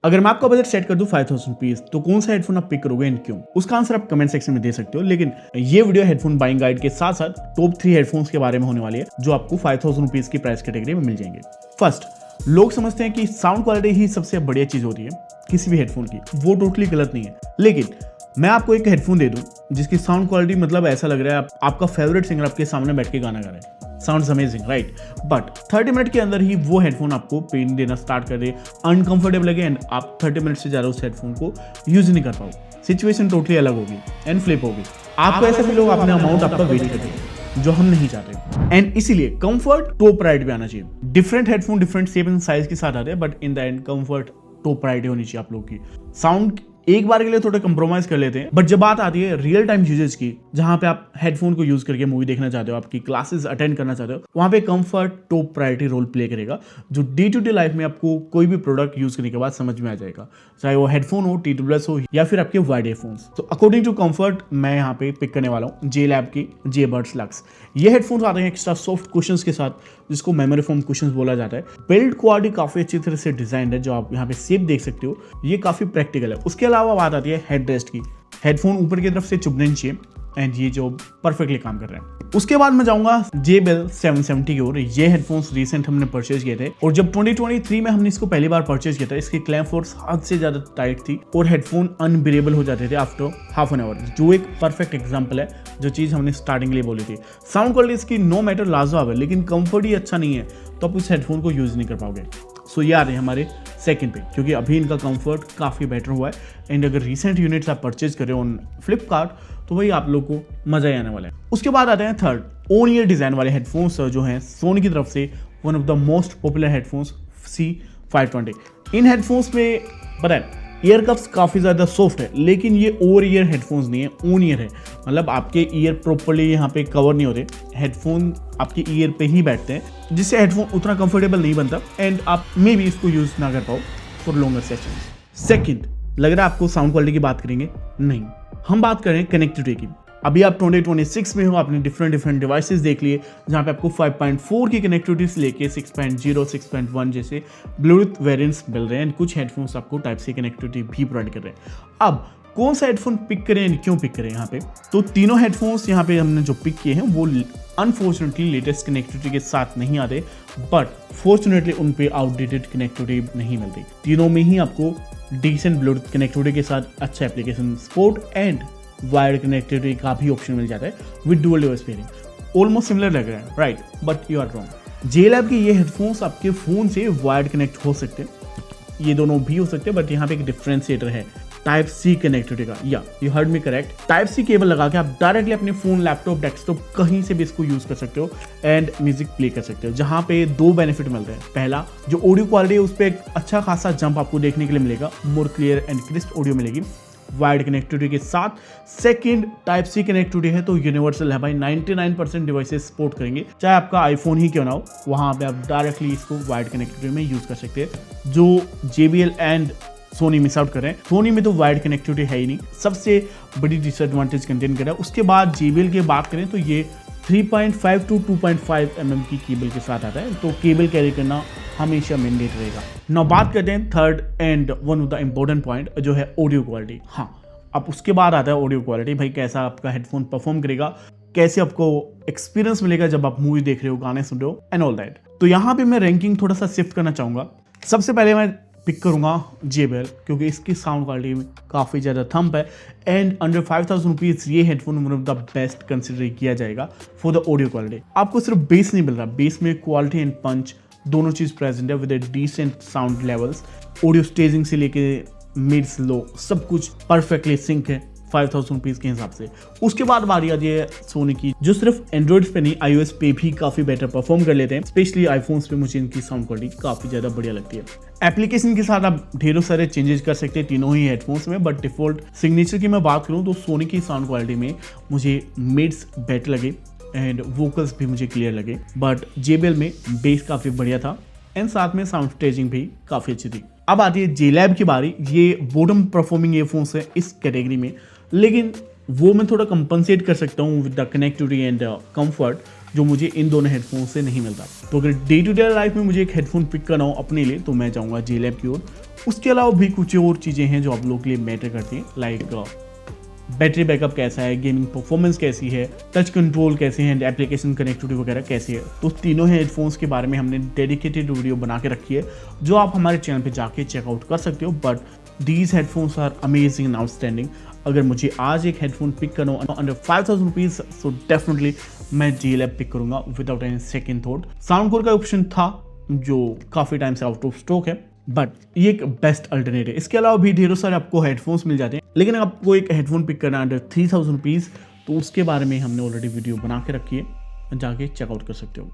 अगर मैं आपका बजट सेट कर दूं 5000 रुपीज तो कौन सा हेडफोन आप पिक करोगे एंड क्यों? उसका आंसर आप कमेंट सेक्शन में दे सकते हो। लेकिन ये वीडियो हेडफोन बाइंग गाइड के साथ साथ टॉप 3 हेडफोन्स के बारे में होने वाली है जो आपको 5000 रुपीज की प्राइस कैटेगरी में मिल जाएंगे। फर्स्ट, लोग समझते हैं कि साउंड क्वालिटी ही सबसे बढ़िया चीज होती है किसी भी हेडफोन की। वो टोटली गलत नहीं है। लेकिन मैं आपको एक हेडफोन दे दूं जिसकी साउंड क्वालिटी मतलब ऐसा लग रहा है आपका फेवरेट सिंगर आपके सामने बैठ के गाना गा रहा है। Sounds amazing, right? But 30 minute के अंदर ही वो हेडफोन आपको पेन देना स्टार्ट कर दे, अनकंफर्टेबल लगे एंड आप 30 मिनट से ज़्यादा उस हेडफोन को यूज नहीं कर पाओ। सिचुएशन टोटली अलग होगी एंड फ्लिप होगी। आपको ऐसा फील होगा अपने अमाउंट आपका वेट करेगा, जो हम नहीं चाहते। एंड इसीलिए कंफर्ट टॉप प्रायोरिटी पे आना चाहिए। Different headphone different shape and size के साथ आते हैं, but in the end comfort top priority होनी चाहिए आप लोग की। साउंड एक बार के लिए थोड़ा कंप्रोमाइज कर लेते हैं, बट जब बात आती है रियल टाइम यूजेज की, जहां पे आप हेडफोन को यूज करके मूवी देखना चाहते हो, आपकी क्लासेस अटेंड करना चाहते हो, वहां पे comfort top priority role play करेगा, जो डे टू डे लाइफ में आपको कोई भी प्रोडक्ट यूज करने के बाद समझ में आ जाएगा, चाहे वो हेडफोन हो, TWS हो या फिर आपके वाइड एयरफोन्स। तो अकॉर्डिंग टू कंफर्ट मैं यहाँ पे पिक करने वाला हूँ JLab की JBuds Luxe। ये हेडफोन्स आते हैं एक्स्ट्रा सॉफ्ट कुशंस के साथ, जिसको मेमोरी फोम कुशंस बोला जाता है। बिल्ड क्वालिटी काफी अच्छी तरह से डिजाइंड है, जो आप यहाँ पे शेप देख सकते हो, ये काफी प्रैक्टिकल है। उसके अलावा बात आती है हेडरेस्ट की। हेडफोन ऊपर की तरफ से चुभने नहीं चाहिए एंड ये जो परफेक्टली काम कर रहे हैं। उसके बाद मैं जाऊंगा JBL 770 की ओर। ये हेडफोन्स रिसेंट हमने परचेज किए थे और जब 2023 में हमने इसको पहली बार परचेज किया था, इसकी क्लैंप फोर्स हद से ज्यादा टाइट थी और हेडफोन अनब्रेबल हो जाते थे आफ्टर हाफ एन आवर, जो एक परफेक्ट एग्जांपल है जो चीज हमने स्टार्टिंग के लिए बोली थी। साउंड क्वालिटी इसकी नो मैटर लाजवाब है, लेकिन कंफर्ट ही अच्छा नहीं है तो आप उस हेडफोन को यूज नहीं कर पाओगे। सो ये आ रहे हैं हमारे सेकंड पे, क्योंकि अभी इनका कंफर्ट काफ़ी बेटर हुआ है एंड अगर रिसेंट यूनिट्स आप परचेज करें ऑन फ्लिपकार्ट तो भाई आप लोग को मजा ही आने वाला है। उसके बाद आते हैं थर्ड, ओन ईयर डिजाइन वाले हेडफोन्स जो हैं सोनी की तरफ से, one of the most popular headphones C520। In headphones में पता है ईयर कप्स काफ़ी ज़्यादा सॉफ्ट है, लेकिन ये ओवर ईयर हेडफोन्स नहीं है, ओन ईयर है। मतलब आपके ईयर प्रॉपर्ली यहाँ पे कवर नहीं होते, हेडफोन आपके ईयर पे ही बैठते हैं, जिससे हेडफोन उतना कंफर्टेबल नहीं बनता एंड आप मे भी इसको यूज ना कर पाओ फॉर लॉन्गर सेशन। सेकंड, लग रहा है आपको साउंड क्वालिटी की बात करेंगे, नहीं, हम बात करें कनेक्टिविटी की। अभी आप 2026 में हो, आपने डिफरेंट डिवाइसेस देख लिए जहाँ पे आपको 5.4 की कनेक्टिविटी से लेके 6.0, 6.1 जैसे ब्लूटूथ वेरिएंट्स मिल रहे हैं। कुछ हेडफोन्स आपको टाइप सी कनेक्टिविटी भी प्रोवाइड कर रहे हैं। अब कौन सा हेडफोन पिक करें एंड क्यों पिक करें यहाँ पे? तो तीनों हेडफोन्स यहाँ पे हमने जो पिक किए हैं वो अनफॉर्चुनेटली लेटेस्ट कनेक्टिविटी के साथ नहीं आते, बट फॉर्चुनेटली उन पे आउटडेटेड कनेक्टिविटी नहीं मिलती। तीनों में ही आपको डिसेंट ब्लूटूथ कनेक्टिविटी के साथ अच्छा application support and wired connectivity का भी ऑप्शन मिल जाता है with dual device pairing. Almost similar लग रहा है, right? But you are wrong. JLab के ये हेडफोन्स आपके फोन से वायर्ड कनेक्ट हो सकते हैं, ये दोनों भी हो सकते हैं, बट यहाँ पे एक डिफरेंशिएटर है टाइप सी कनेक्टिविटी का। या you heard me correct, type C cable लगा के आप डायरेक्टली अपने फोन, लैपटॉप, डेस्कटॉप कहीं से भी इसको यूज कर सकते हो एंड म्यूजिक प्ले कर सकते हो। जहाँ पे दो बेनिफिट मिलते हैं। पहला, जो ऑडियो क्वालिटी है उस पर एक अच्छा खासा जंप आपको देखने के लिए मिलेगा, more clear and crisp audio मिलेगी वायर्ड कनेक्टिविटी के साथ। सेकंड, टाइप सी कनेक्टिविटी है तो यूनिवर्सल है भाई, 99% डिवाइसेस सपोर्ट करेंगे, चाहे आपका आईफोन ही क्यों ना हो, वहां पे आप डायरेक्टली इसको वायर्ड कनेक्टिविटी में यूज कर सकते हैं, जो JBL and Soni miss out कर रहे हैं। सोनी में तो वायर्ड कनेक्टिविटी है ही नहीं, सबसे बड़ी डिसएडवांटेज कंटेन कर रहा है। उसके बाद JBL की बात करें तो ये 3.5 to 2.5 mm की केबल के साथ आता है, तो केबल कैरी करना हमेशा मैंडेट रहेगा। नाउ बात करते हैं third and one of the important point, जो है ऑडियो क्वालिटी। हाँ, अब उसके बाद आता है ऑडियो क्वालिटी। भाई कैसा आपका हेडफोन परफॉर्म करेगा, कैसे आपको एक्सपीरियंस मिलेगा जब आप मूवी देख रहे हो, गाने सुन रहे हो एंड ऑल दैट। तो यहाँ पे मैं रैंकिंग थोड़ा सा शिफ्ट करना चाहूँगा। सबसे पहले मैं पिक करूंगा JBL, क्योंकि इसकी साउंड क्वालिटी में काफ़ी ज़्यादा थंप है एंड अंडर 5000 रुपीज़ ये headphone one of the best consider किया जाएगा फॉर द ऑडियो क्वालिटी। आपको सिर्फ बेस नहीं मिल रहा, बेस में क्वालिटी एंड पंच दोनों चीज़ प्रेजेंट है with a decent sound levels. Audio staging से लेके मिड्स लो सब कुछ परफेक्टली सिंक है 5000 रुपीज़ के हिसाब से। उसके बाद बारी आती है सोनी की, जो सिर्फ एंड्रॉइड्स पे नहीं iOS पे भी काफ़ी बेटर परफॉर्म कर लेते हैं। स्पेशली आईफोन्स पे मुझे इनकी साउंड क्वालिटी काफ़ी ज़्यादा बढ़िया लगती है। एप्लीकेशन के साथ आप ढेरों सारे चेंजेस कर सकते हैं तीनों ही हेडफोन्स में, बट डिफॉल्ट सिग्नेचर की मैं बात करूँ तो सोनी की साउंड क्वालिटी में मुझे मिड्स बेटर लगे एंड वोकल्स भी मुझे क्लियर लगे, बट JBL में बेस काफ़ी बढ़िया था एंड साथ में साउंड स्टेजिंग भी काफ़ी अच्छी थी। अब आती है JLab की बारी। ये बॉटम परफॉर्मिंग ईयरफोन्स है इस कैटेगरी में, लेकिन वो मैं थोड़ा कंपनसेट कर सकता हूँ with the connectivity and comfort, जो मुझे इन दोनों हेडफोन से नहीं मिलता। तो अगर डे टू डे लाइफ में मुझे एक हेडफोन पिक करना हो अपने लिए तो मैं जाऊँगा JLab की ओर। उसके अलावा भी कुछ और चीज़ें हैं जो आप लोगों के लिए मैटर करती हैं, लाइक बैटरी बैकअप कैसा है, गेमिंग परफॉर्मेंस कैसी है, टच कंट्रोल कैसे हैं, एप्लीकेशन कनेक्टिविटी वगैरह कैसी है। तो तीनों हेडफोन्स के बारे में हमने डेडिकेटेड वीडियो बना के रखी है जो आप हमारे चैनल पे जाके चेकआउट कर सकते हो। But these headphones are amazing and outstanding. अगर मुझे आज एक हेडफोन पिक करना हो अंडर 5000 रुपीज़, सो डेफिनेटली मैं JLab पिक करूंगा without any second thought. Soundcore का ऑप्शन था जो काफ़ी टाइम से आउट ऑफ स्टॉक है, बट ये एक बेस्ट अल्टरनेट है। इसके अलावा भी ढेरों सारे आपको हेडफोन्स मिल जाते हैं, लेकिन अगर आपको एक हेडफोन पिक करना है अंडर 3000 रुपीज़ तो उसके बारे में हमने ऑलरेडी वीडियो बना के रखी है, जाके चेकआउट कर सकते हो।